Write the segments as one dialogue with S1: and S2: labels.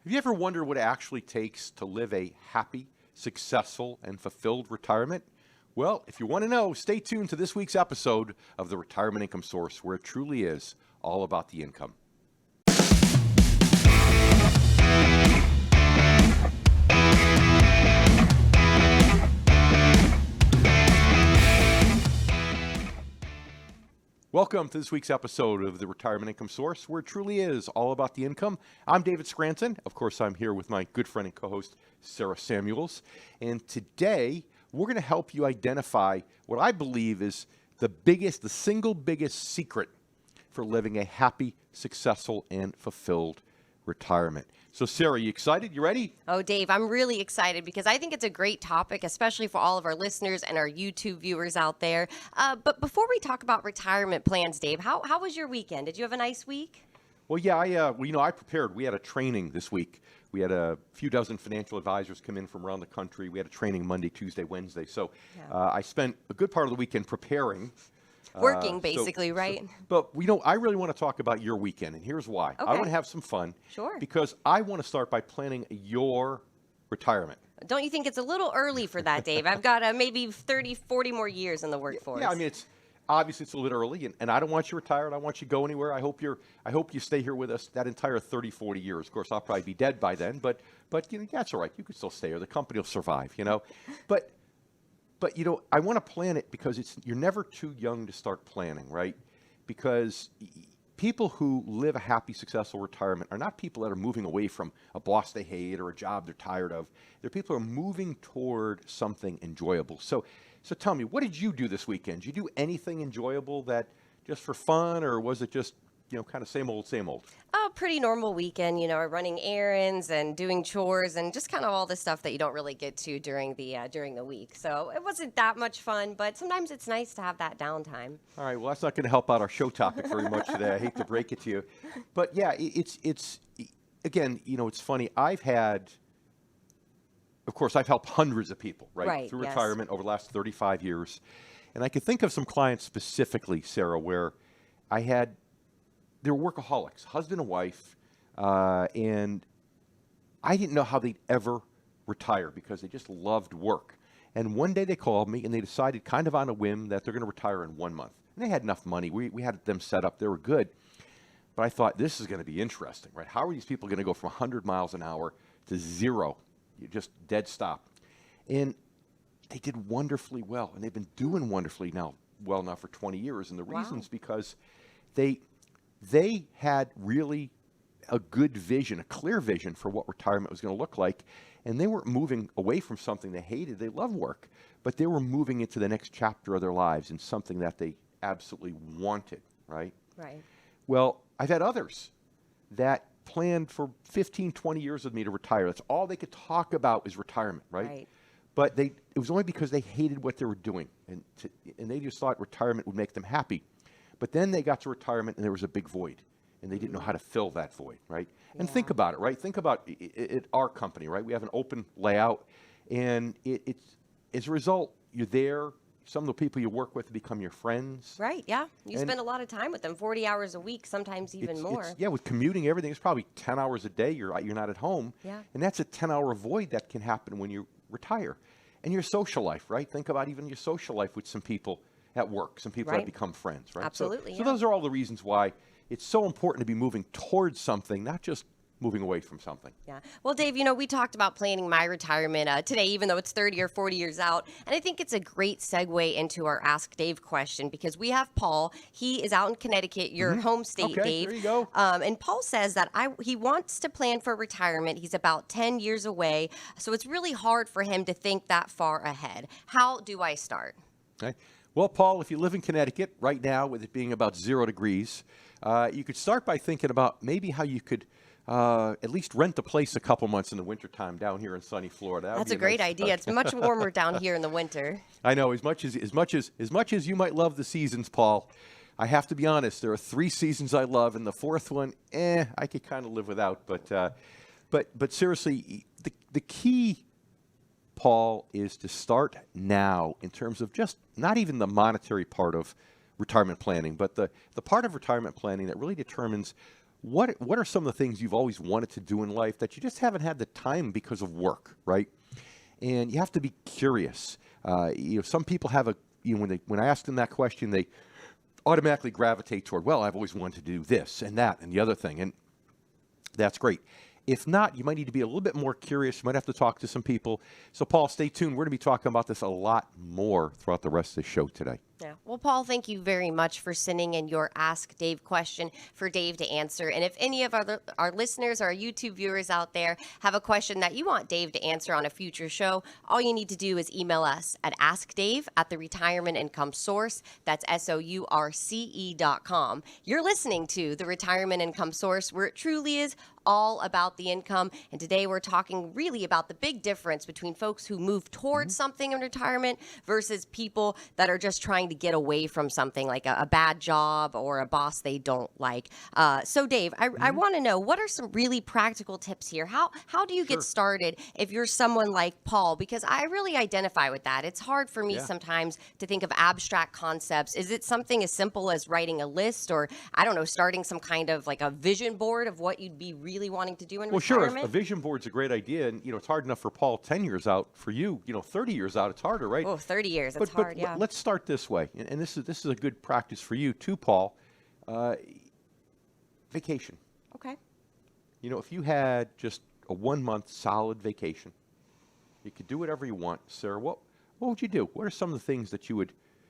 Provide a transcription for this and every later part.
S1: Have you ever wondered what it actually takes to live a happy, successful, and fulfilled retirement? Well, if you want to know, stay tuned to this week's episode of the Retirement Income Source, where it truly is all about the income. Welcome to this week's episode of the Retirement Income Source, where it truly is all about the income. I'm David Scranton. Of course, I'm here with my good friend and co-host, Sarah Samuels. And today, we're going to help you identify what I believe is the single biggest secret for living a happy, successful, and fulfilled retirement. So, Sarah, you excited? You ready?
S2: Oh, Dave, I'm really excited because I think it's a great topic, especially for all of our listeners and our YouTube viewers out there. But before we talk about retirement plans, Dave, how was your weekend? Did you have a nice week?
S1: Well, yeah, I prepared. We had a training this week. We had a few dozen financial advisors come in from around the country. We had a training Monday, Tuesday, Wednesday. So I spent a good part of the weekend preparing.
S2: Working, basically, right?
S1: But, I really want to talk about your weekend, and here's why.
S2: Okay.
S1: I want to have some fun.
S2: Sure.
S1: Because I want to start by planning your retirement.
S2: Don't you think it's a little early for that, Dave? I've got maybe 30, 40 more years in the workforce.
S1: Yeah, I mean, it's a little early, and I don't want you retired. I want you to go anywhere. I hope you stay here with us that entire 30, 40 years. Of course, I'll probably be dead by then, but that's all right. You can still stay here. The company will survive, But I want to plan it because you're never too young to start planning, right? Because people who live a happy, successful retirement are not people that are moving away from a boss they hate or a job they're tired of. They're people who are moving toward something enjoyable. So tell me, what did you do this weekend? Did you do anything enjoyable that just for fun, or was it just, kind of same old, same old?
S2: Oh, pretty normal weekend, running errands and doing chores and just kind of all the stuff that you don't really get to during the week. So it wasn't that much fun, but sometimes it's nice to have that downtime. All
S1: right, well, that's not going to help out our show topic very much today. I hate to break it to you. But yeah, it's again, it's funny. Of course, I've helped hundreds of people, right, through retirement over the last 35 years. And I could think of some clients specifically, Sarah, where they were workaholics, husband and wife, and I didn't know how they'd ever retire because they just loved work. And one day they called me and they decided kind of on a whim that they're going to retire in 1 month. And they had enough money. We had them set up. They were good. But I thought, this is going to be interesting, right? How are these people going to go from 100 miles an hour to zero? You just dead stop. And they did wonderfully well. And they've been doing wonderfully well now for 20 years. And the reason's because they had really a good vision, a clear vision for what retirement was going to look like. And they weren't moving away from something they hated. They loved work. But they were moving into the next chapter of their lives in something that they absolutely wanted, right?
S2: Right.
S1: Well, I've had others that planned for 15, 20 years with me to retire. That's all they could talk about is retirement, right? But it was only because they hated what they were doing. And they just thought retirement would make them happy. But then they got to retirement and there was a big void and they didn't know how to fill that void, right? And think about it, right? Think about it, our company, right? We have an open layout and it's as a result, you're there. Some of the people you work with become your friends.
S2: Right, yeah. You spend a lot of time with them, 40 hours a week, sometimes even more.
S1: With commuting, everything, it's probably 10 hours a day. You're not at home.
S2: Yeah.
S1: And that's a 10-hour void that can happen when you retire. And your social life, right? Think about even your social life with some people at work, some people that become friends, right?
S2: Absolutely.
S1: So those are all the reasons why it's so important to be moving towards something, not just moving away from something.
S2: Yeah. Well, Dave, we talked about planning my retirement today, even though it's 30 or 40 years out. And I think it's a great segue into our Ask Dave question because we have Paul. He is out in Connecticut, your home state, Dave.
S1: There you go.
S2: And Paul says that he wants to plan for retirement. He's about 10 years away. So it's really hard for him to think that far ahead. How do I start?
S1: Okay. Well, Paul, if you live in Connecticut right now, with it being about 0 degrees, you could start by thinking about maybe how you could at least rent a place a couple months in the wintertime down here in sunny Florida.
S2: That's a great idea. It's much warmer down here in the winter.
S1: I know. As much as you might love the seasons, Paul, I have to be honest. There are 3 seasons I love, and the 4th one, I could kind of live without. But seriously, the key, Paul, is to start now in terms of just not even the monetary part of retirement planning, but the part of retirement planning that really determines what are some of the things you've always wanted to do in life that you just haven't had the time because of work, right? And you have to be curious. Some people have when I ask them that question, they automatically gravitate toward, well, I've always wanted to do this and that and the other thing, and that's great. If not, you might need to be a little bit more curious. You might have to talk to some people. So, Paul, stay tuned. We're going to be talking about this a lot more throughout the rest of the show today.
S2: Yeah. Well, Paul, thank you very much for sending in your Ask Dave question for Dave to answer. And if any of our listeners or our YouTube viewers out there have a question that you want Dave to answer on a future show, all you need to do is email us at askdave@theretirementincomesource. That's SOURCE.com. You're listening to The Retirement Income Source, where it truly is all about the income. And today we're talking really about the big difference between folks who move towards something in retirement versus people that are just trying to get away from something like a bad job or a boss they don't like. So Dave, I want to know, what are some really practical tips here? How do you get started if you're someone like Paul? Because I really identify with that. It's hard for me sometimes to think of abstract concepts. Is it something as simple as writing a list, or I don't know, starting some kind of like a vision board of what you'd be really wanting to do in retirement?
S1: Sure. A vision board's a great idea, and it's hard enough for Paul 10 years out. For you, 30 years out, it's harder, right?
S2: Oh, 30 years, it's hard, yeah.
S1: Let's start this way, and this is a good practice for you too, Paul. Vacation.
S2: Okay.
S1: If you had just a 1-month solid vacation, you could do whatever you want. Sarah, what would you do? What are some of the things that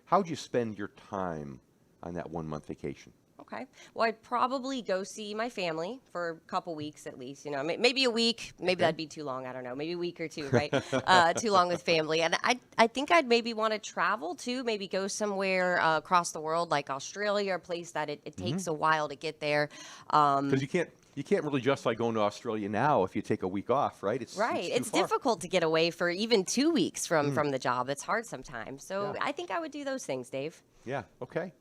S1: how would you spend your time on that 1-month vacation?
S2: Okay. Well, I'd probably go see my family for a couple weeks at least. Maybe a week. Maybe that'd be too long. I don't know. Maybe a week or two, right? Too long with family. And I think I'd maybe want to travel too. Maybe go somewhere across the world, like Australia, a place that it takes a while to get there.
S1: Because you can't really justify going to Australia now if you take a week off, right?
S2: It's difficult to get away for even 2 weeks from the job. It's hard sometimes. So I think I would do those things, Dave.
S1: Yeah. Okay.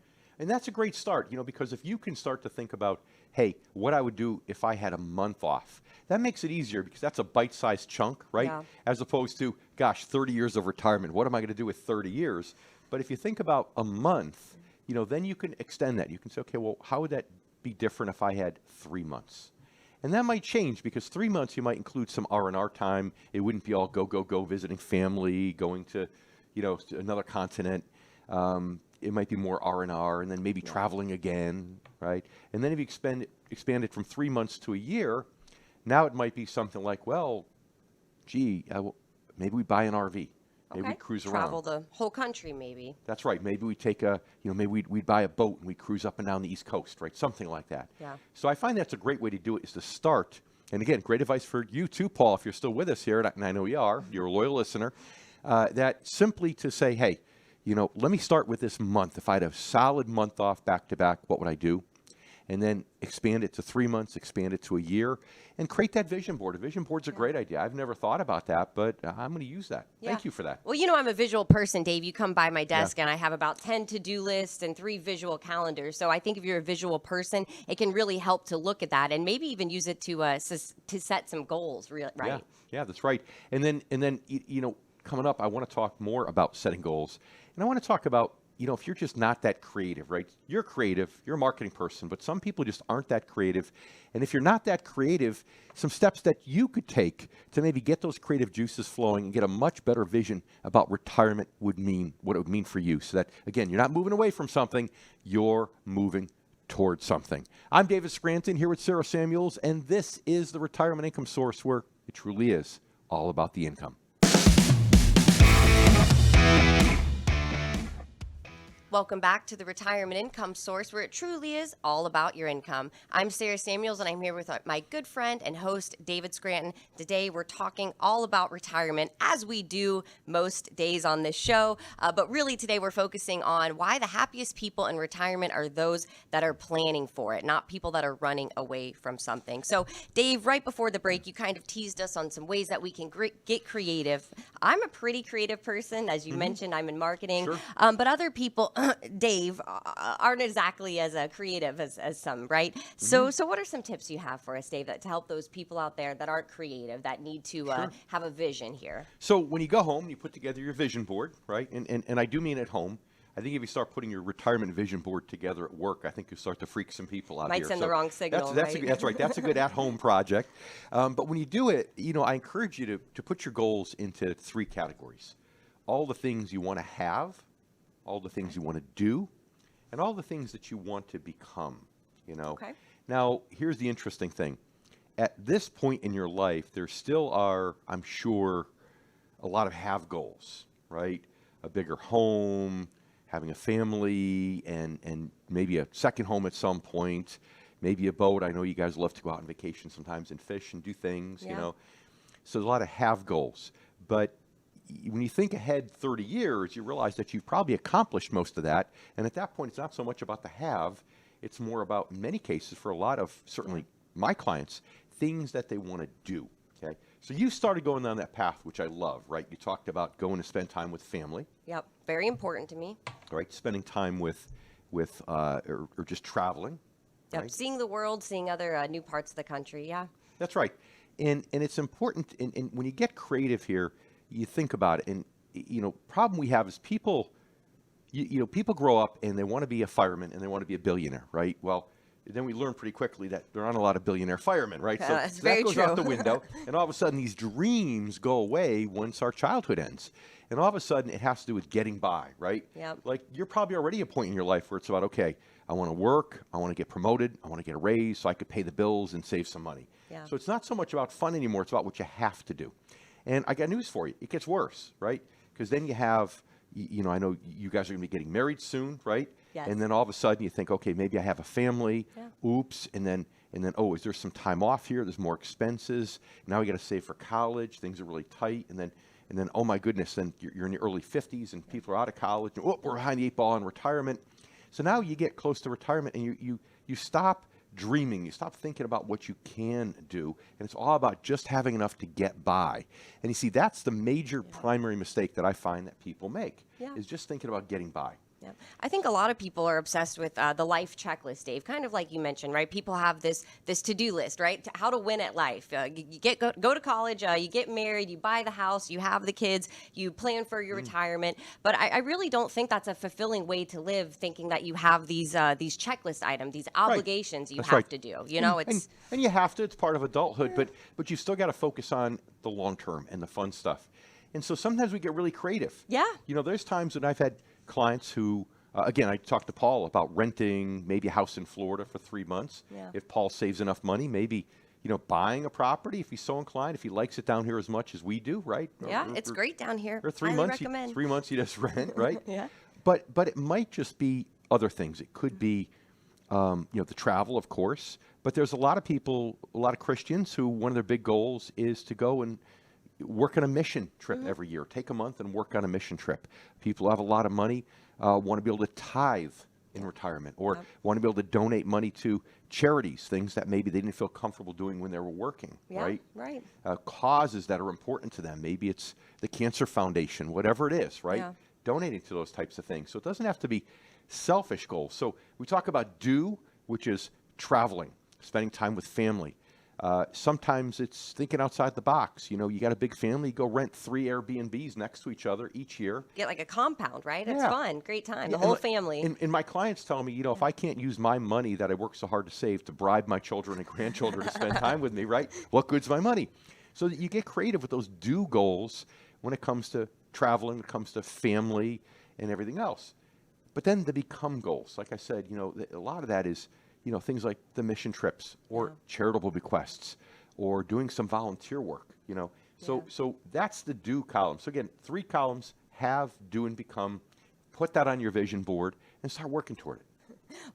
S1: And that's a great start, because if you can start to think about, hey, what I would do if I had a month off, that makes it easier because that's a bite-sized chunk, right?
S2: Yeah.
S1: As opposed to, 30 years of retirement. What am I going to do with 30 years? But if you think about a month, then you can extend that. You can say, okay, well, how would that be different if I had 3 months? And that might change because 3 months you might include some R&R time. It wouldn't be all go visiting family, going to, to another continent. It might be more R&R and then maybe traveling again, right? And then if you expand it from 3 months to a year, now it might be something like, well, maybe we buy an RV. Maybe we cruise around.
S2: Travel the whole country, maybe.
S1: That's right. Maybe we take maybe we'd buy a boat and we cruise up and down the East Coast, right? Something like that.
S2: Yeah.
S1: So I find that's a great way to do it, is to start. And again, great advice for you too, Paul, if you're still with us here, and I know you are, you're a loyal listener, that simply to say, hey, let me start with this month. If I had a solid month off back to back, what would I do? And then expand it to 3 months, expand it to a year, and create that vision board. A vision board's a great idea. I've never thought about that, but I'm going to use that.
S2: Yeah.
S1: Thank you for that.
S2: Well, I'm a visual person, Dave. You come by my desk and I have about 10 to-do lists and 3 visual calendars. So I think if you're a visual person, it can really help to look at that and maybe even use it to set some goals, right?
S1: Yeah, that's right. And then coming up, I want to talk more about setting goals. And I want to talk about, if you're just not that creative, right? You're creative, you're a marketing person, but some people just aren't that creative. And if you're not that creative, some steps that you could take to maybe get those creative juices flowing and get a much better vision about retirement what it would mean for you. So that, again, you're not moving away from something, you're moving towards something. I'm David Scranton here with Sarah Samuels, and this is the Retirement Income Source, where it truly is all about the income.
S2: Welcome back to the Retirement Income Source, where it truly is all about your income. I'm Sarah Samuels, and I'm here with my good friend and host, David Scranton. Today, we're talking all about retirement, as we do most days on this show. But really, today, we're focusing on why the happiest people in retirement are those that are planning for it, not people that are running away from something. So, Dave, right before the break, you kind of teased us on some ways that we can get creative. I'm a pretty creative person. As you mentioned, I'm in marketing.
S1: Sure.
S2: But other people... Dave, aren't exactly as creative as some, right? So what are some tips you have for us, Dave, to help those people out there that aren't creative, that need to have a vision here?
S1: So when you go home, you put together your vision board, right? And I do mean at home. I think if you start putting your retirement vision board together at work, I think you start to freak some people out
S2: Might
S1: here.
S2: send the wrong signal,
S1: that's
S2: right?
S1: that's right. That's a good at-home project. But when you do it, I encourage you to put your goals into 3 categories. All the things you want to have, all the things you want to do, and all the things that you want to become,
S2: Okay.
S1: Now, here's the interesting thing. At this point in your life, there still are, I'm sure, a lot of have goals, right? A bigger home, having a family, and maybe a second home at some point, maybe a boat. I know you guys love to go out on vacation sometimes and fish and do things,
S2: Yeah.
S1: So there's a lot of have goals. But when you think ahead 30 years, you realize that you've probably accomplished most of that. And at that point, it's not so much about the have. It's more about, in many cases, for a lot of, certainly my clients, things that they want to do, okay? So you started going down that path, which I love, right? You talked about going to spend time with family.
S2: Yep. Very important to me.
S1: Right, spending time with or just traveling.
S2: Yep.
S1: Right?
S2: Seeing the world, seeing other new parts of the country. Yeah.
S1: That's right, and it's important. And when you get creative here, you think about it. And problem we have is people. People grow up and they want to be a fireman and they want to be a billionaire, right? Well, then we learn pretty quickly that there aren't a lot of billionaire firemen, right? So
S2: That's
S1: that
S2: very
S1: goes
S2: true.
S1: out the window, and all of a sudden these dreams go away once our childhood ends. And all of a sudden it has to do with getting by, right?
S2: Yep.
S1: Like you're probably already at a point in your life where it's about, okay, I want to work, I want to get promoted, I want to get a raise so I could pay the bills and save some money.
S2: Yeah.
S1: So it's not so much about fun anymore, it's about what you have to do. And I got news for you, it gets worse, right? Because then you have, I know you guys are going to be getting married soon, right?
S2: Yes.
S1: And then all of a sudden you think, okay, maybe I have a family.
S2: Yeah.
S1: Oops. And then, oh, is there some time off here? There's more expenses. Now we got to save for college. Things are really tight. And then, oh my goodness, then you're in your early 50s and people are out of college. And, we're behind the 8 ball on retirement. So now you get close to retirement and you stop dreaming. You stop thinking about what you can do. And it's all about just having enough to get by. And you see, that's the major primary mistake that I find that people make, is just thinking about getting by.
S2: Yeah. I think a lot of people are obsessed with the life checklist, Dave, kind of like you mentioned, right? People have this to-do list, right? How to win at life. You go to college, you get married, you buy the house, you have the kids, you plan for your retirement. But I really don't think that's a fulfilling way to live, thinking that you have these checklist items, these obligations you
S1: That's
S2: have
S1: right.
S2: to do.
S1: And you have to. It's part of adulthood, but you still got to focus on the long term and the fun stuff. And so sometimes we get really creative.
S2: Yeah.
S1: There's times that I've had clients who, again, I talked to Paul about renting maybe a house in Florida for 3 months.
S2: Yeah.
S1: If Paul saves enough money, maybe, buying a property if he's so inclined, if he likes it down here as much as we do, right?
S2: Yeah, it's great down here.
S1: Or 3
S2: Highly
S1: months,
S2: recommend.
S1: 3 months he just rent, right?
S2: Yeah.
S1: But it might just be other things. It could be, the travel, of course. But there's a lot of people, a lot of Christians who one of their big goals is to go and work on a mission trip every year. Take a month and work on a mission trip. People who have a lot of money want to be able to tithe in retirement, or want to be able to donate money to charities, things that maybe they didn't feel comfortable doing when they were working, right?
S2: Right.
S1: Causes that are important to them. Maybe it's the Cancer Foundation, whatever it is, right?
S2: Yeah.
S1: Donating to those types of things. So it doesn't have to be selfish goals. So we talk about do, which is traveling, spending time with family. Sometimes it's thinking outside the box. You got a big family, go rent 3 Airbnbs next to each other each year.
S2: Get like a compound, right? It's
S1: Yeah.
S2: fun. Great time.
S1: Yeah,
S2: The whole
S1: and
S2: family.
S1: And my clients tell me, if I can't use my money that I work so hard to save to bribe my children and grandchildren to spend time with me, right? What good's my money? So that you get creative with those do goals when it comes to traveling, when it comes to family and everything else. But then the become goals, like I said, a lot of that is, things like the mission trips or charitable bequests or doing some volunteer work, So that's the do column. So again, 3 columns: have, do, and become. Put that on your vision board and start working toward it.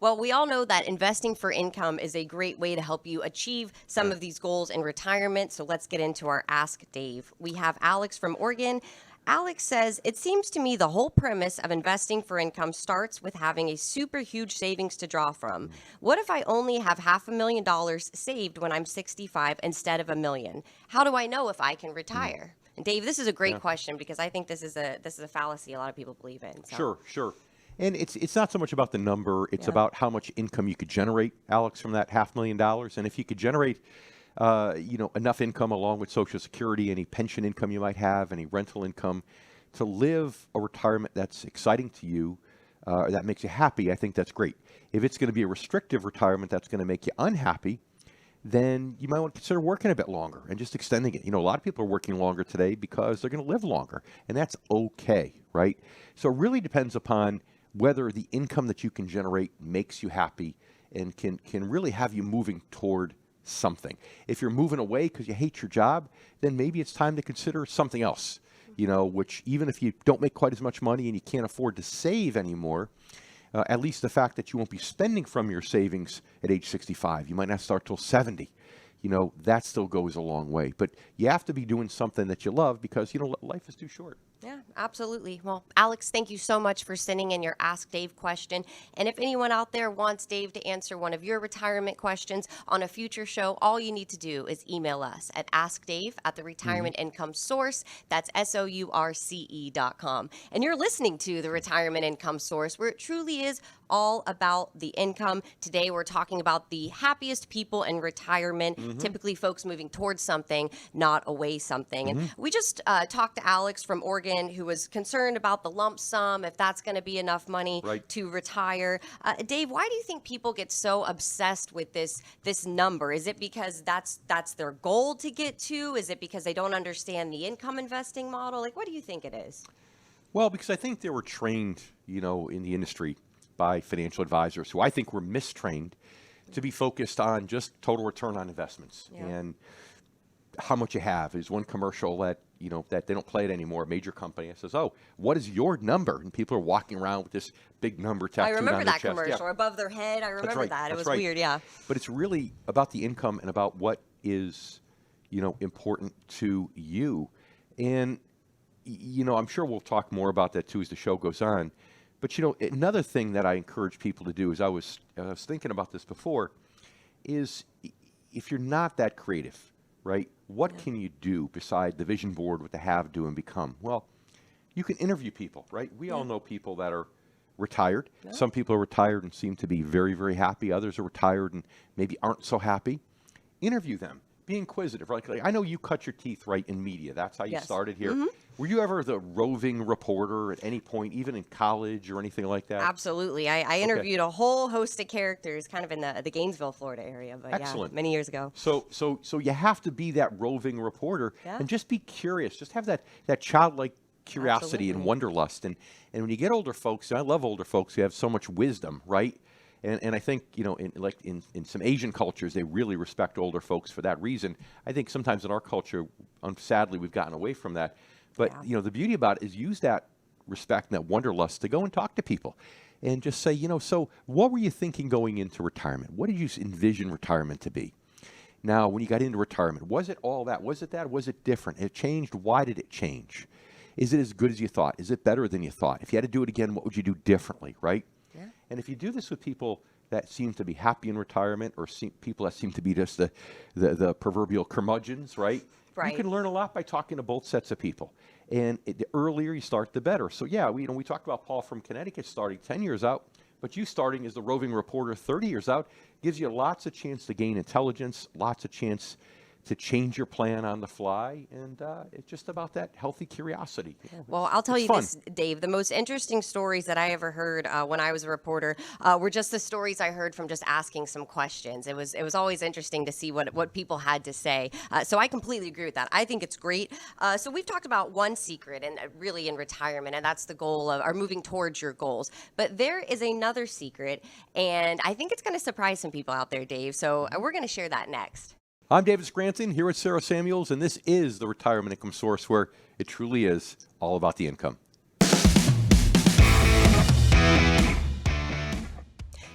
S2: Well, we all know that investing for income is a great way to help you achieve some of these goals in retirement. So let's get into our Ask Dave. We have Alex from Oregon. Alex says, it seems to me the whole premise of investing for income starts with having a super huge savings to draw from. What if I only have $500,000 saved when I'm 65 instead of $1 million? How do I know if I can retire? And Dave, this is a great question because I think this is a fallacy a lot of people believe in. So.
S1: Sure. And it's not so much about the number, it's about how much income you could generate, Alex, from that $500,000. And if you could generate enough income along with Social Security, any pension income you might have, any rental income, to live a retirement that's exciting to you, that makes you happy, I think that's great. If it's going to be a restrictive retirement that's going to make you unhappy, then you might want to consider working a bit longer and just extending it. You know, a lot of people are working longer today because they're going to live longer, and that's okay, right? So it really depends upon whether the income that you can generate makes you happy and can really have you moving toward something. If you're moving away because you hate your job, then maybe it's time to consider something else, you know, which even if you don't make quite as much money and you can't afford to save anymore, at least the fact that you won't be spending from your savings at age 65, you might not start till 70, you know, that still goes a long way. But you have to be doing something that you love because, you know, life is too short.
S2: Yeah, absolutely. Well, Alex, thank you so much for sending in your Ask Dave question. And if anyone out there wants Dave to answer one of your retirement questions on a future show, all you need to do is email us at askdave@theRetirementIncomeSource. That's SOURCE.com. And you're listening to The Retirement Income Source, where it truly is all about the income. Today, we're talking about the happiest people in retirement, typically folks moving towards something, not away something. And we just talked to Alex from Oregon, who was concerned about the lump sum, if that's going to be enough money to retire. Dave, why do you think people get so obsessed with this number? Is it because that's their goal to get to? Is it because they don't understand the income investing model? Like, what do you think it is?
S1: Well, because I think they were trained, you know, in the industry by financial advisors who I think were mistrained to be focused on just total return on investments and how much you have. There's one commercial that, you know, that they don't play it anymore, a major company. It says, "Oh, what is your number?" And people are walking around with this big number tattooed on their chest.
S2: I remember that commercial above their head. I remember that. It was weird, yeah.
S1: But it's really about the income and about what is, you know, important to you. And, you know, I'm sure we'll talk more about that too as the show goes on. But, you know, another thing that I encourage people to do is I was thinking about this before, is if you're not that creative, right, what can you do beside the vision board with the have, do, and become? Well, you can interview people, right? We all know people that are retired. Some people are retired and seem to be very, very happy. Others are retired and maybe aren't so happy. Interview them. Be inquisitive. Like I know you cut your teeth right in media. That's how you started here. Were you ever the roving reporter at any point, even in college or anything like that?
S2: Absolutely. I interviewed a whole host of characters kind of in the Gainesville, Florida area, but many years ago.
S1: So you have to be that roving reporter and just be curious. Just have that childlike curiosity and wanderlust. And when you get older folks, and I love older folks who have so much wisdom, right? And I think, you know, in some Asian cultures, they really respect older folks for that reason. I think sometimes in our culture, sadly, we've gotten away from that. But, you know, the beauty about it is use that respect and that wanderlust to go and talk to people and just say, you know, so what were you thinking going into retirement? What did you envision retirement to be? Now, when you got into retirement, was it all that? Was it that? Was it different? It changed. Why did it change? Is it as good as you thought? Is it better than you thought? If you had to do it again, what would you do differently, right? And if you do this with people that seem to be happy in retirement or people that seem to be just the proverbial curmudgeons, right? You can learn a lot by talking to both sets of people. And the earlier you start, the better. So, yeah, we talked about Paul from Connecticut starting 10 years out, but you starting as the roving reporter 30 years out gives you lots of chance to gain intelligence, lots of chance to change your plan on the fly, and it's just about that healthy curiosity.
S2: Well, I'll tell you this, Dave, the most interesting stories that I ever heard when I was a reporter were just the stories I heard from just asking some questions. It was always interesting to see what people had to say. So I completely agree with that. I think it's great. So we've talked about one secret, and really in retirement, and that's the goal of or moving towards your goals. But there is another secret, and I think it's going to surprise some people out there, Dave. So we're going to share that next.
S1: I'm David Scranton here with Sarah Samuels, and this is the Retirement Income Source, where it truly is all about the income.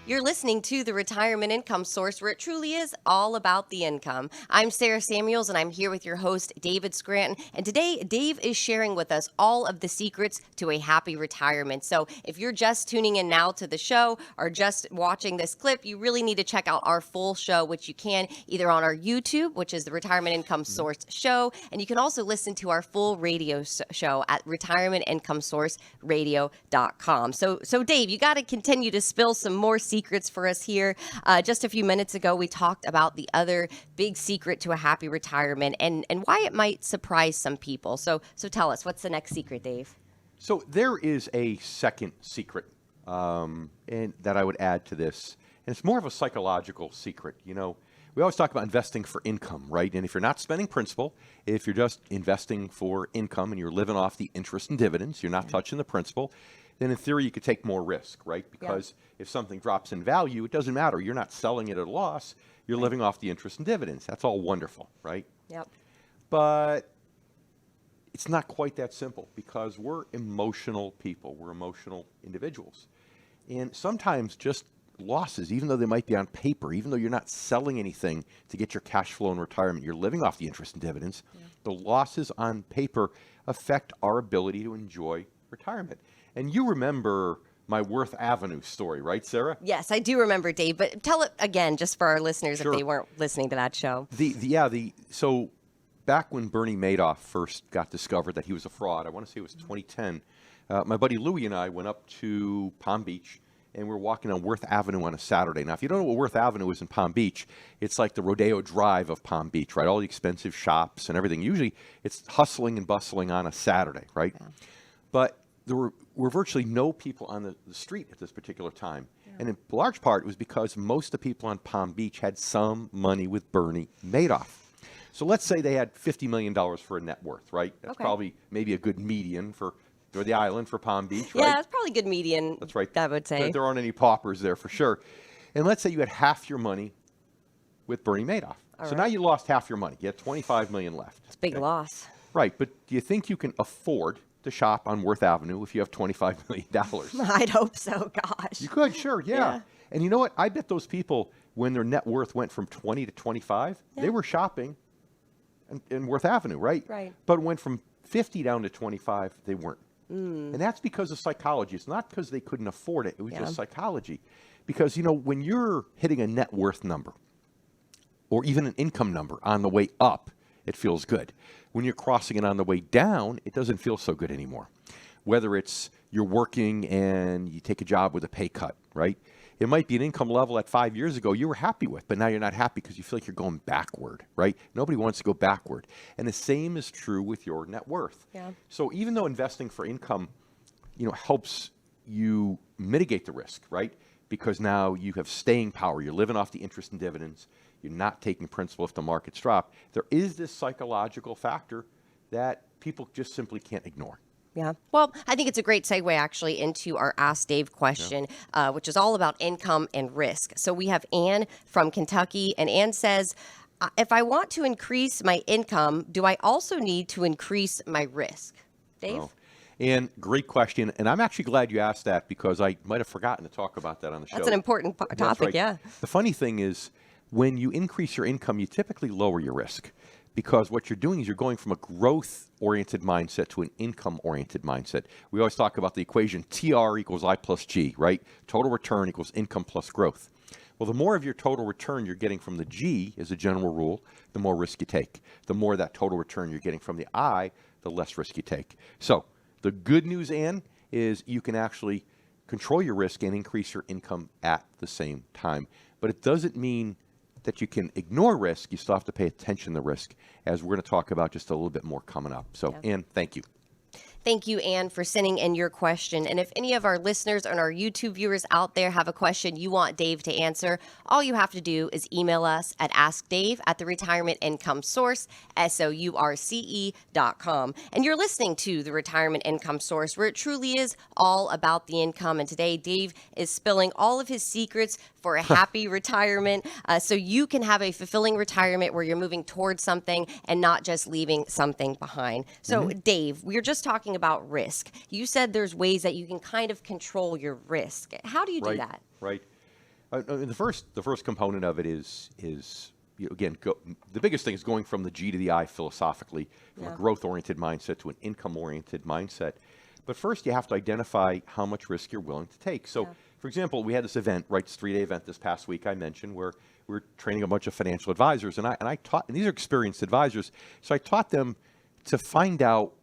S2: You're listening to the Retirement Income Source, where it truly is all about the income. I'm Sarah Samuels, and I'm here with your host, David Scranton. And today, Dave is sharing with us all of the secrets to a happy retirement. So if you're just tuning in now to the show or just watching this clip, you really need to check out our full show, which you can either on our YouTube, which is the Retirement Income Source show, and you can also listen to our full radio show at retirementincomesourceradio.com. So Dave, you got to continue to spill some more secrets for us here. Just a few minutes ago, we talked about the other big secret to a happy retirement and why it might surprise some people. So tell us, what's the next secret, Dave?
S1: So there is a second secret and that I would add to this. And it's more of a psychological secret. You know, we always talk about investing for income, right? And if you're not spending principal, if you're just investing for income and you're living off the interest and dividends, you're not touching the principal, then in theory you could take more risk, right? Because if something drops in value, it doesn't matter. You're not selling it at a loss. You're living off the interest and dividends. That's all wonderful, right?
S2: Yep.
S1: But it's not quite that simple because we're emotional people. We're emotional individuals. And sometimes just losses, even though they might be on paper, even though you're not selling anything to get your cash flow in retirement, you're living off the interest and dividends, the losses on paper affect our ability to enjoy retirement. And you remember my Worth Avenue story, right, Sarah?
S2: Yes, I do remember, Dave, but tell it again just for our listeners
S1: Sure.
S2: if they weren't listening to that show.
S1: So back when Bernie Madoff first got discovered that he was a fraud, I want to say it was 2010, my buddy Louie and I went up to Palm Beach, and we were walking on Worth Avenue on a Saturday. Now, if you don't know what Worth Avenue is in Palm Beach, it's like the Rodeo Drive of Palm Beach, right? All the expensive shops and everything. Usually, it's hustling and bustling on a Saturday, right? Yeah. But there were virtually no people on the street at this particular time. Yeah. And in large part, it was because most of the people on Palm Beach had some money with Bernie Madoff. So let's say they had $50 million for a net worth, right? That's probably maybe a good median for the island for Palm Beach, right?
S2: Yeah, that's probably a good median.
S1: That's right.
S2: I would say.
S1: There aren't any paupers there for sure. And let's say you had half your money with Bernie Madoff. So now you lost half your money. You had $25 million left.
S2: It's a big loss.
S1: Right, but do you think you can afford to shop on Worth Avenue if you have $25 million?
S2: I'd hope so, gosh.
S1: You could, sure, yeah. And you know what? I bet those people, when their net worth went from 20 to 25, they were shopping in Worth Avenue, right?
S2: Right.
S1: But it went from 50 down to 25, they weren't. And that's because of psychology. It's not because they couldn't afford it. It was just psychology. Because, you know, when you're hitting a net worth number or even an income number on the way up, it feels good. When you're crossing it on the way down, it doesn't feel so good anymore. Whether it's you're working and you take a job with a pay cut, right? It might be an income level that 5 years ago you were happy with, but now you're not happy because you feel like you're going backward, right? Nobody wants to go backward. And the same is true with your net worth.
S2: Yeah.
S1: So even though investing for income, you know, helps you mitigate the risk, right? Because now you have staying power. You're living off the interest and dividends. You're not taking principal if the markets drop. There is this psychological factor that people just simply can't ignore.
S2: Yeah. Well, I think it's a great segue actually into our Ask Dave question, which is all about income and risk. So we have Ann from Kentucky, and Ann says, if I want to increase my income, do I also need to increase my risk? Dave?
S1: Oh. And great question. And I'm actually glad you asked that because I might have forgotten to talk about that on the show.
S2: That's an important topic,
S1: right.
S2: yeah.
S1: The funny thing is when you increase your income, you typically lower your risk. Because what you're doing is you're going from a growth-oriented mindset to an income-oriented mindset. We always talk about the equation TR equals I plus G, right? Total return equals income plus growth. Well, the more of your total return you're getting from the G, as a general rule, the more risk you take. The more that total return you're getting from the I, the less risk you take. So the good news, Ann, is you can actually control your risk and increase your income at the same time. But it doesn't mean that you can ignore risk. You still have to pay attention to risk, as we're going to talk about just a little bit more coming up. So, Ann, thank you.
S2: Thank you, Ann, for sending in your question. And if any of our listeners and our YouTube viewers out there have a question you want Dave to answer, all you have to do is email us at askdave@theretirementincomesource, SOURCE.com. And you're listening to The Retirement Income Source, where it truly is all about the income. And today, Dave is spilling all of his secrets for a happy retirement, so you can have a fulfilling retirement where you're moving towards something and not just leaving something behind. So, Dave, we were just talking about risk. You said there's ways that you can kind of control your risk. How do you do that?
S1: Right. The first component of it is you know, again, the biggest thing is going from the G to the I philosophically, from a growth-oriented mindset to an income-oriented mindset. But first, you have to identify how much risk you're willing to take. So, for example, we had this event, right, this 3-day event this past week I mentioned, where we were training a bunch of financial advisors, and I taught, and these are experienced advisors, so I taught them to find out,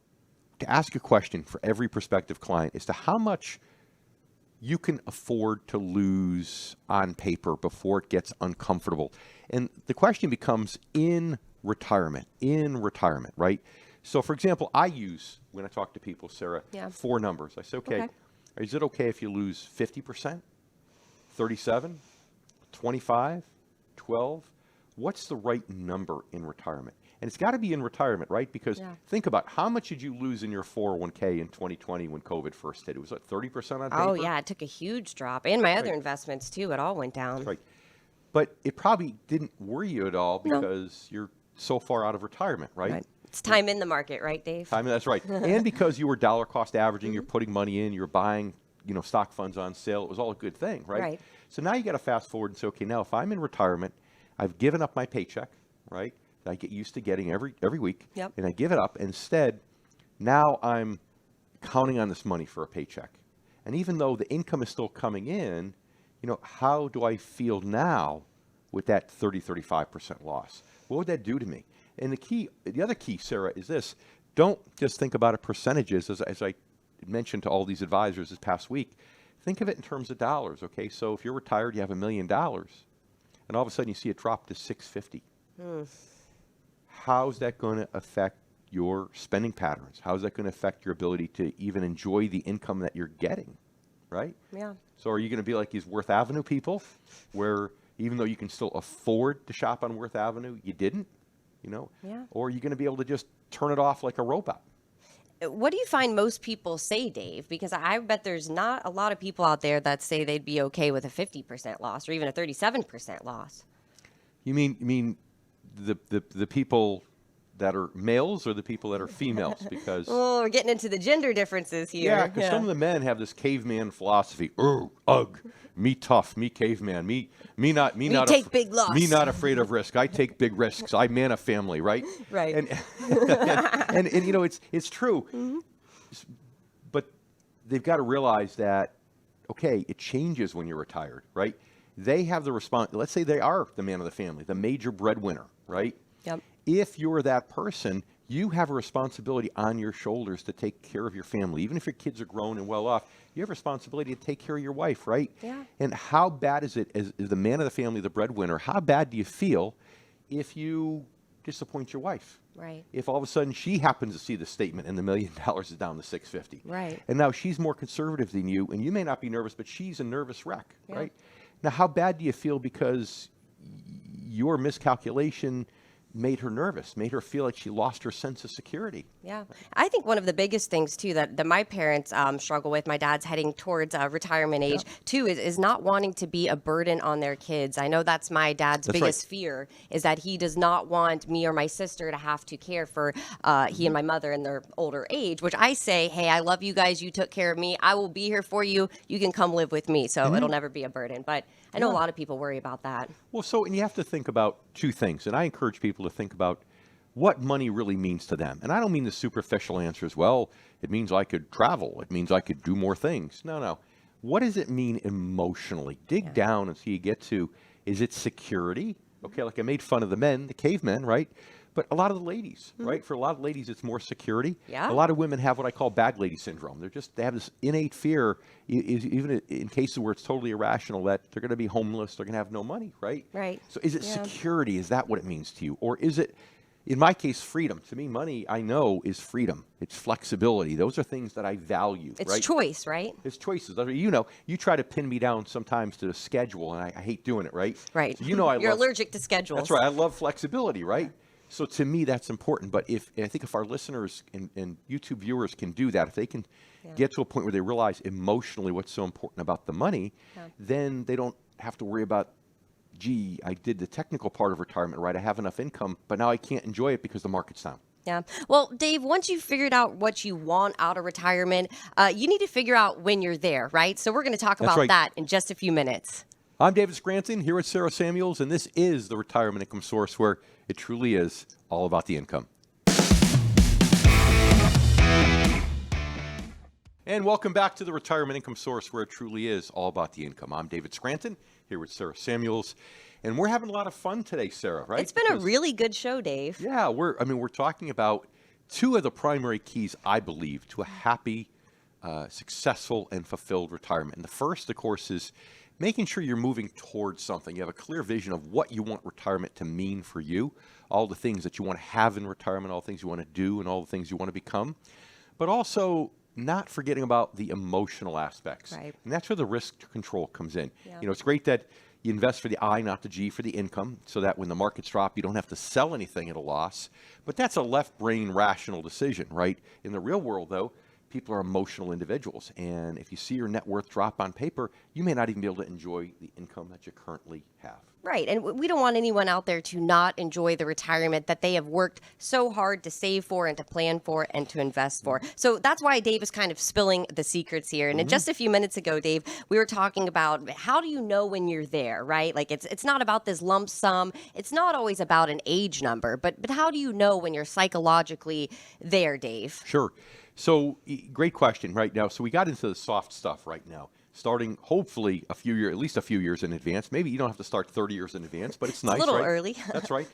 S1: to ask a question for every prospective client as to how much you can afford to lose on paper before it gets uncomfortable. And the question becomes in retirement, right? So, for example, I use, when I talk to people, Sarah, 4 numbers. I say, okay, Is it okay if you lose 50%, 37, 25, 12? What's the right number in retirement? And it's got to be in retirement, right? Because think about how much did you lose in your 401k in 2020 when COVID first hit? It was like 30% on paper?
S2: Oh, yeah. It took a huge drop. And my other investments, too. It all went down.
S1: That's right. But it probably didn't worry you at all because you're so far out of retirement, right?
S2: It's time in the market, right, Dave?
S1: That's right. And because you were dollar cost averaging, you're putting money in, you're buying, stock funds on sale. It was all a good thing, right?
S2: Right.
S1: So now you got to fast forward and say, okay, now if I'm in retirement, I've given up my paycheck, right? That I get used to getting every week, and I give it up. Instead, now I'm counting on this money for a paycheck. And even though the income is still coming in, how do I feel now with that 35% loss? What would that do to me? And the other key, Sarah, is this. Don't just think about it percentages, as I mentioned to all these advisors this past week. Think of it in terms of dollars, okay? So if you're retired, you have $1 million, and all of a sudden you see it drop to $650. How's that going to affect your spending patterns? How's that going to affect your ability to even enjoy the income that you're getting, right?
S2: Yeah.
S1: So are you going to be like these Worth Avenue people where even though you can still afford to shop on Worth Avenue, you didn't,
S2: Yeah.
S1: Or are you going to be able to just turn it off like a robot?
S2: What do you find most people say, Dave? Because I bet there's not a lot of people out there that say they'd be okay with a 50% loss or even a 37% loss.
S1: You mean the people that are males or the people that are females? Because
S2: well, we're getting into the gender differences here.
S1: Yeah, because some of the men have this caveman philosophy. Ugh, me tough, me caveman, me not
S2: take big loss.
S1: Me not afraid of risk. I take big risks. I man a family, right?
S2: Right.
S1: And it's true. But they've got to realize that it changes when you're retired, right? They have the let's say they are the man of the family, the major breadwinner, right?
S2: Yep.
S1: If you're that person, you have a responsibility on your shoulders to take care of your family. Even if your kids are grown and well off, you have a responsibility to take care of your wife, right?
S2: Yeah.
S1: And how bad is it, as the man of the family, the breadwinner, how bad do you feel if you disappoint your wife?
S2: Right.
S1: If all of a sudden she happens to see the statement and the $1 million is down to $650.
S2: Right.
S1: And now she's more conservative than you, and you may not be nervous, but she's a nervous wreck, right? Now, how bad do you feel because your miscalculation made her nervous, made her feel like she lost her sense of security?
S2: Yeah. I think one of the biggest things, too, that my parents struggle with, my dad's heading towards retirement age, too, is not wanting to be a burden on their kids. I know that's my dad's biggest fear, is that he does not want me or my sister to have to care for he and my mother in their older age, which I say, hey, I love you guys. You took care of me. I will be here for you. You can come live with me. So it'll never be a burden. But I know a lot of people worry about that.
S1: Well, and you have to think about two things, and I encourage people to think about what money really means to them. And I don't mean the superficial answers, well, it means I could travel, it means I could do more things. No. What does it mean emotionally? Dig down until you get to, is it security? Okay, like I made fun of the men, the cavemen, right? But a lot of the ladies, right? For a lot of ladies, it's more security.
S2: Yeah.
S1: A lot of women have what I call bag lady syndrome. They have this innate fear, even in cases where it's totally irrational, that they're going to be homeless, they're going to have no money, right?
S2: Right.
S1: So is it security? Is that what it means to you? Or is it, in my case, freedom? To me, money, I know, is freedom. It's flexibility. Those are things that I value,
S2: It's
S1: right?
S2: choice, right?
S1: It's choices. You try to pin me down sometimes to a schedule, and I hate doing it, right?
S2: Right.
S1: So
S2: You're allergic to schedules.
S1: That's right. I love flexibility, right? So to me, that's important. But I think if our listeners and YouTube viewers can do that, if they can get to a point where they realize emotionally what's so important about the money, then they don't have to worry about, gee, I did the technical part of retirement right. I have enough income, but now I can't enjoy it because the market's down.
S2: Yeah. Well, Dave, once you've figured out what you want out of retirement, you need to figure out when you're there, right? So we're going to talk about that in just a few minutes.
S1: I'm David Scranton here with Sarah Samuels, and this is the Retirement Income Source, where it truly is all about the income. And welcome back to the Retirement Income Source, where it truly is all about the income. I'm David Scranton here with Sarah Samuels, and we're having a lot of fun today, Sarah, right?
S2: It's been a really good show, Dave.
S1: Yeah, we're talking about two of the primary keys, I believe, to a happy, successful, and fulfilled retirement. And the first, of course, is making sure you're moving towards something. You have a clear vision of what you want retirement to mean for you, all the things that you want to have in retirement, all the things you want to do, and all the things you want to become. But also not forgetting about the emotional aspects.
S2: Right.
S1: And that's where the risk control comes in.
S2: Yeah.
S1: You know, it's great that you invest for the I, not the G, for the income, so that when the markets drop, you don't have to sell anything at a loss. But that's a left brain rational decision, right? In the real world, though, people are emotional individuals. And if you see your net worth drop on paper, you may not even be able to enjoy the income that you currently have.
S2: Right. And we don't want anyone out there to not enjoy the retirement that they have worked so hard to save for and to plan for and to invest for. So that's why Dave is kind of spilling the secrets here. And just a few minutes ago, Dave, we were talking about how do you know when you're there, right? Like it's not about this lump sum. It's not always about an age number, but how do you know when you're psychologically there, Dave?
S1: Sure. So great question right now. So we got into the soft stuff right now, starting hopefully at least a few years in advance. Maybe you don't have to start 30 years in advance, but it's nice,
S2: a little
S1: right?
S2: early.
S1: That's right.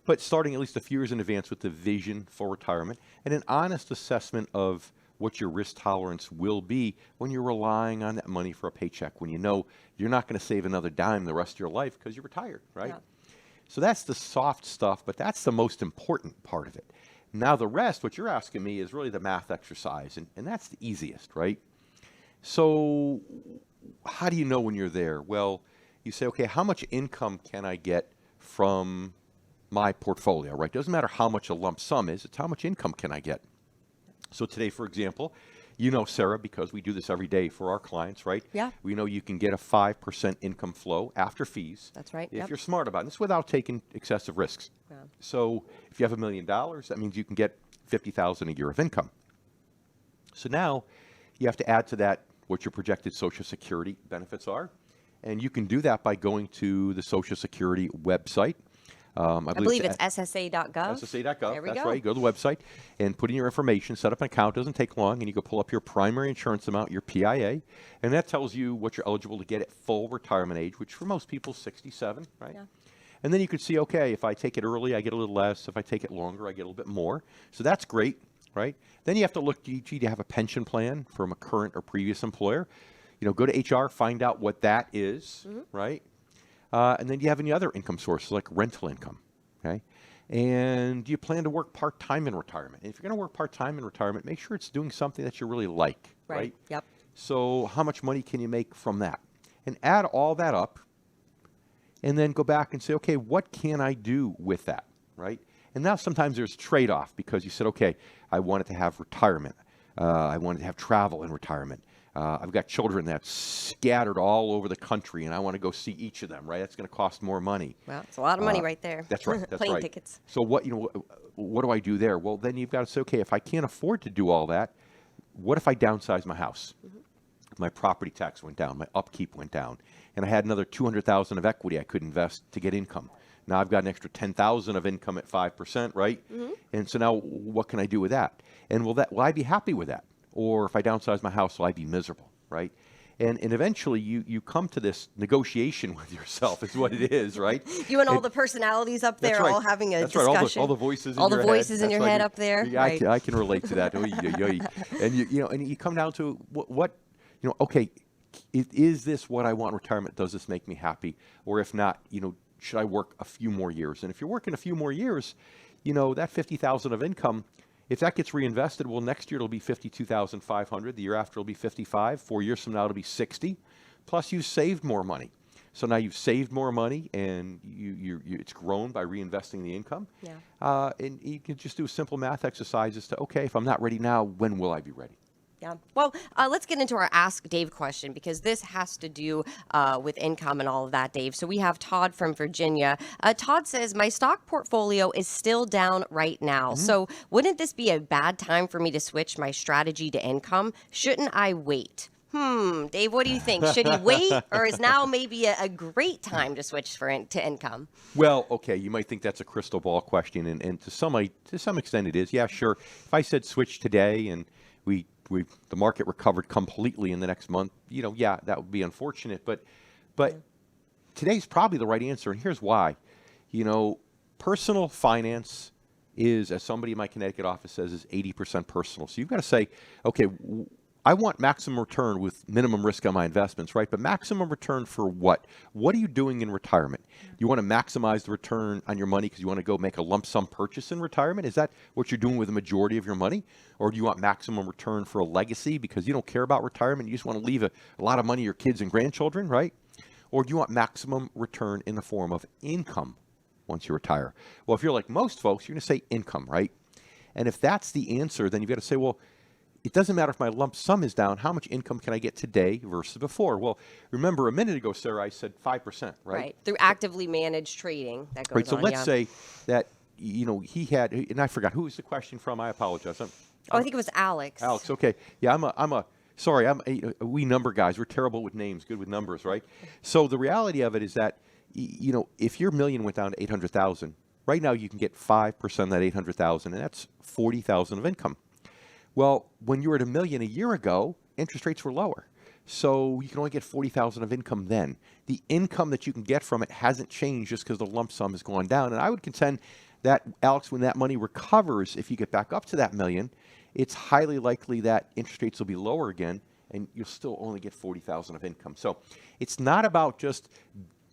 S1: But starting at least a few years in advance with the vision for retirement and an honest assessment of what your risk tolerance will be when you're relying on that money for a paycheck, when you know you're not going to save another dime the rest of your life because you're retired, right?
S2: Yeah.
S1: So that's the soft stuff, but that's the most important part of it. Now the rest, what you're asking me, is really the math exercise, and that's the easiest, right? So how do you know when you're there? Well, you say, okay, how much income can I get from my portfolio, right? Doesn't matter how much a lump sum is, it's how much income can I get. So today, for example, you know, Sarah, because we do this every day for our clients, right?
S2: Yeah.
S1: We know you can get a 5% income flow after fees.
S2: That's right.
S1: If
S2: Yep.
S1: you're smart about it. This without taking excessive risks.
S2: Yeah.
S1: So if you have $1 million, that means you can get $50,000 a year of income. So now you have to add to that what your projected Social Security benefits are. And you can do that by going to the Social Security website. I
S2: believe it's ssa.gov.
S1: ssa.gov,
S2: There we
S1: that's
S2: go.
S1: right. You go to the website and put in your information, set up an account. Doesn't take long, and you go pull up your primary insurance amount, your PIA, and that tells you what you're eligible to get at full retirement age, which for most people is 67, right?
S2: Yeah.
S1: And then you could see, okay, if I take it early, I get a little less. If I take it longer, I get a little bit more. So that's great, right? Then you have to look, do you have a pension plan from a current or previous employer? You know, go to HR, find out what that is, right? And then do you have any other income sources like rental income, okay? And do you plan to work part-time in retirement? And if you're going to work part-time in retirement, make sure it's doing something that you really like, right?
S2: Yep.
S1: So how much money can you make from that? And add all that up and then go back and say, okay, what can I do with that, right? And now sometimes there's trade-off because you said, okay, I wanted to have retirement. I wanted to have travel in retirement. I've got children that's scattered all over the country, and I want to go see each of them, right? That's going to cost more money.
S2: Well, it's a lot of money right there.
S1: That's right. That's
S2: Plane
S1: right.
S2: tickets.
S1: So what do I do there? Well, then you've got to say, okay, if I can't afford to do all that, what if I downsize my house? My property tax went down, my upkeep went down, and I had another $200,000 of equity I could invest to get income. Now I've got an extra $10,000 of income at 5%, right? And so now what can I do with that? And will I be happy with that? Or if I downsize my house, will I be miserable, right? And eventually you come to this negotiation with yourself is what it is, right?
S2: You and all the personalities up there
S1: That's right.
S2: all having a
S1: That's
S2: discussion.
S1: right. All the voices in
S2: all
S1: your
S2: the
S1: head.
S2: voices in
S1: That's
S2: your
S1: right.
S2: head up there.
S1: Yeah,
S2: Right.
S1: I can relate to that. Oy, oy, oy. And you come down to what okay, is this what I want in retirement? Does this make me happy? Or if not, should I work a few more years? And if you're working a few more years, that $50,000 of income, if that gets reinvested, well, next year it'll be $52,500. The year after it'll be $55. 4 years from now it'll be $60. Plus you've saved more money. So now you've saved more money, and it's grown by reinvesting the income.
S2: Yeah.
S1: And you can just do a simple math exercise as to, okay, if I'm not ready now, when will I be ready?
S2: Yeah. Well, let's get into our Ask Dave question, because this has to do with income and all of that, Dave. So we have Todd from Virginia. Todd says, my stock portfolio is still down right now. So wouldn't this be a bad time for me to switch my strategy to income? Shouldn't I wait? Dave, what do you think? Should he wait, or is now maybe a great time to switch to income?
S1: Well, okay, you might think that's a crystal ball question, and to some extent it is. Yeah, sure. If I said switch today and the market recovered completely in the next month, yeah, that would be unfortunate. But today's probably the right answer, and here's why. Personal finance is, as somebody in my Connecticut office says, is 80% personal. So you've got to say, okay, I want maximum return with minimum risk on my investments, right? But maximum return for what? What are you doing in retirement? You want to maximize the return on your money because you want to go make a lump sum purchase in retirement? Is that what you're doing with the majority of your money? Or do you want maximum return for a legacy because you don't care about retirement? You just want to leave a lot of money to your kids and grandchildren, right? Or do you want maximum return in the form of income once you retire? Well, if you're like most folks, you're going to say income, right? And if that's the answer, then you've got to say, well, it doesn't matter if my lump sum is down. How much income can I get today versus before? Well, remember a minute ago, Sarah, I said 5%, right?
S2: Right. Through actively managed trading that goes
S1: right. So
S2: on,
S1: let's say that, he had, and I forgot, who was the question from? I apologize.
S2: I think it was Alex.
S1: Alex, okay. Yeah, sorry, we number guys. We're terrible with names, good with numbers, right? So the reality of it is that, if your million went down to 800,000, right now you can get 5% of that 800,000, and that's 40,000 of income. Well, when you were at $1 million a year ago, interest rates were lower. So you can only get 40,000 of income then. The income that you can get from it hasn't changed just because the lump sum has gone down. And I would contend that, Alex, when that money recovers, if you get back up to that $1 million, it's highly likely that interest rates will be lower again, and you'll still only get 40,000 of income. So it's not about just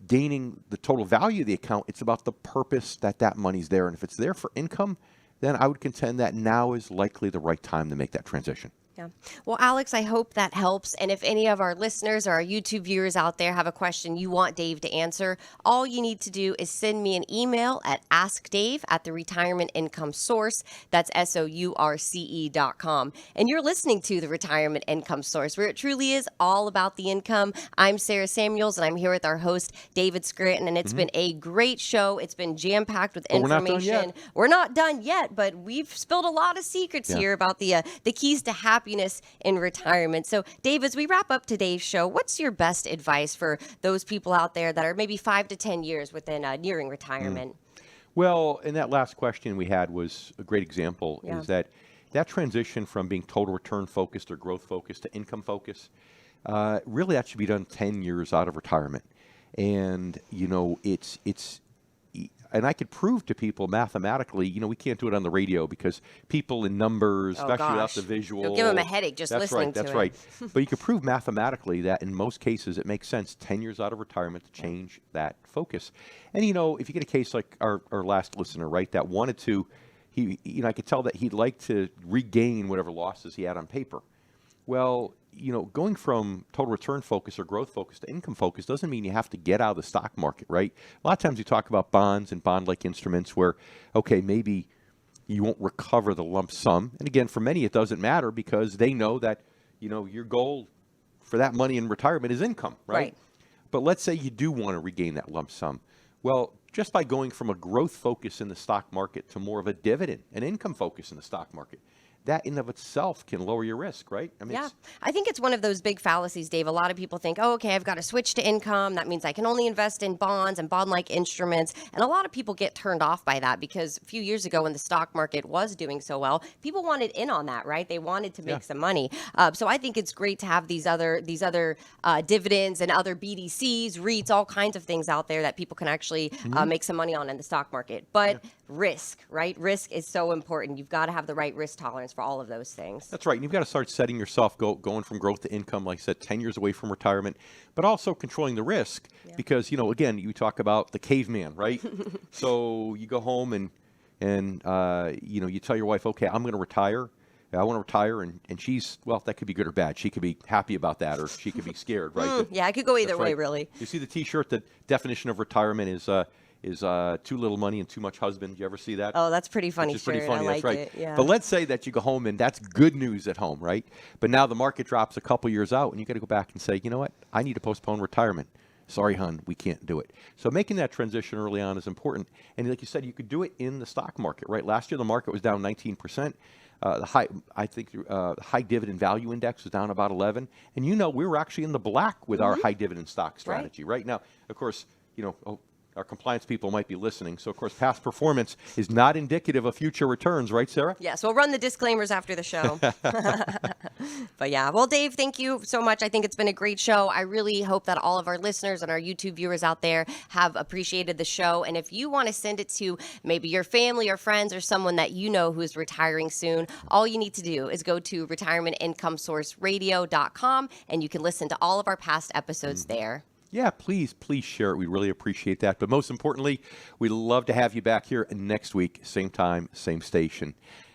S1: gaining the total value of the account. It's about the purpose that money's there. And if it's there for income, then I would contend that now is likely the right time to make that transition.
S2: Yeah. Well, Alex, I hope that helps. And if any of our listeners or our YouTube viewers out there have a question you want Dave to answer, all you need to do is send me an email at askdave@theRetirementIncomeSource. That's SOURCE.com. And you're listening to The Retirement Income Source, where it truly is all about the income. I'm Sarah Samuels, and I'm here with our host, David Scranton. And it's been a great show. It's been jam-packed with information. We're not done yet, but we've spilled a lot of secrets here about the keys to happiness in retirement. So, Dave, as we wrap up today's show, what's your best advice for those people out there that are maybe 5 to 10 years within nearing retirement?
S1: Well, and that last question we had was a great example, is that transition from being total return focused or growth focused to income focused, really that should be done 10 years out of retirement. And, and I could prove to people mathematically, we can't do it on the radio because people in numbers, especially without the visual.
S2: You'll give them a headache just listening to it.
S1: That's right. But you could prove mathematically that in most cases it makes sense 10 years out of retirement to change that focus. And, if you get a case like our last listener, right, that wanted to, I could tell that he'd like to regain whatever losses he had on paper. Well, going from total return focus or growth focus to income focus doesn't mean you have to get out of the stock market, right? A lot of times we talk about bonds and bond-like instruments where, okay, maybe you won't recover the lump sum. And again, for many, it doesn't matter because they know that, your goal for that money in retirement is income, right? But let's say you do want to regain that lump sum. Well, just by going from a growth focus in the stock market to more of a dividend, an income focus in the stock market, that in of itself can lower your risk, right?
S2: I think it's one of those big fallacies, Dave. A lot of people think, oh, okay, I've got to switch to income. That means I can only invest in bonds and bond-like instruments. And a lot of people get turned off by that because a few years ago when the stock market was doing so well, people wanted in on that, right? They wanted to make some money. So I think it's great to have these other dividends and other BDCs, REITs, all kinds of things out there that people can actually make some money on in the stock market. But risk, right? Risk is so important. You've got to have the right risk tolerance for all of those things.
S1: That's right. And you've got to start setting yourself going from growth to income, like I said, 10 years away from retirement, but also controlling the risk because, again, you talk about the caveman, right? So you go home and you tell your wife, okay, I'm going to retire. I want to retire, and she's, well, that could be good or bad. She could be happy about that, or she could be scared, right?
S2: It could go either way, really.
S1: You see the T-shirt, the definition of retirement is too little money and too much husband. You ever see that?
S2: Oh, that's pretty funny.
S1: It's pretty funny.
S2: I
S1: That's
S2: like
S1: right.
S2: It. Yeah.
S1: But let's say that you go home and that's good news at home, right? But now the market drops a couple years out and you got to go back and say, you know what? I need to postpone retirement. Sorry, hon, we can't do it. So making that transition early on is important. And like you said, you could do it in the stock market, right? Last year the market was down 19%. The high dividend value index was down about 11. And we were actually in the black with our high dividend stock strategy. Right now, of course, our compliance people might be listening. So, of course, past performance is not indicative of future returns, right, Sarah?
S2: Yes, we'll run the disclaimers after the show. But yeah, well, Dave, thank you so much. I think it's been a great show. I really hope that all of our listeners and our YouTube viewers out there have appreciated the show. And if you want to send it to maybe your family or friends or someone that you know who's retiring soon, all you need to do is go to retirementincomesourceradio.com and you can listen to all of our past episodes there.
S1: Yeah, please share it. We really appreciate that. But most importantly, we'd love to have you back here next week, same time, same station.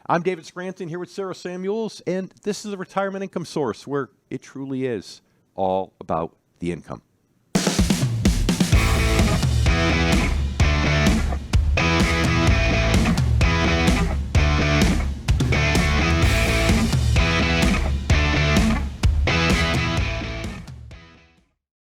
S1: I'm David Scranton here with Sarah Samuels, and this is the Retirement Income Source, where it truly is all about the income.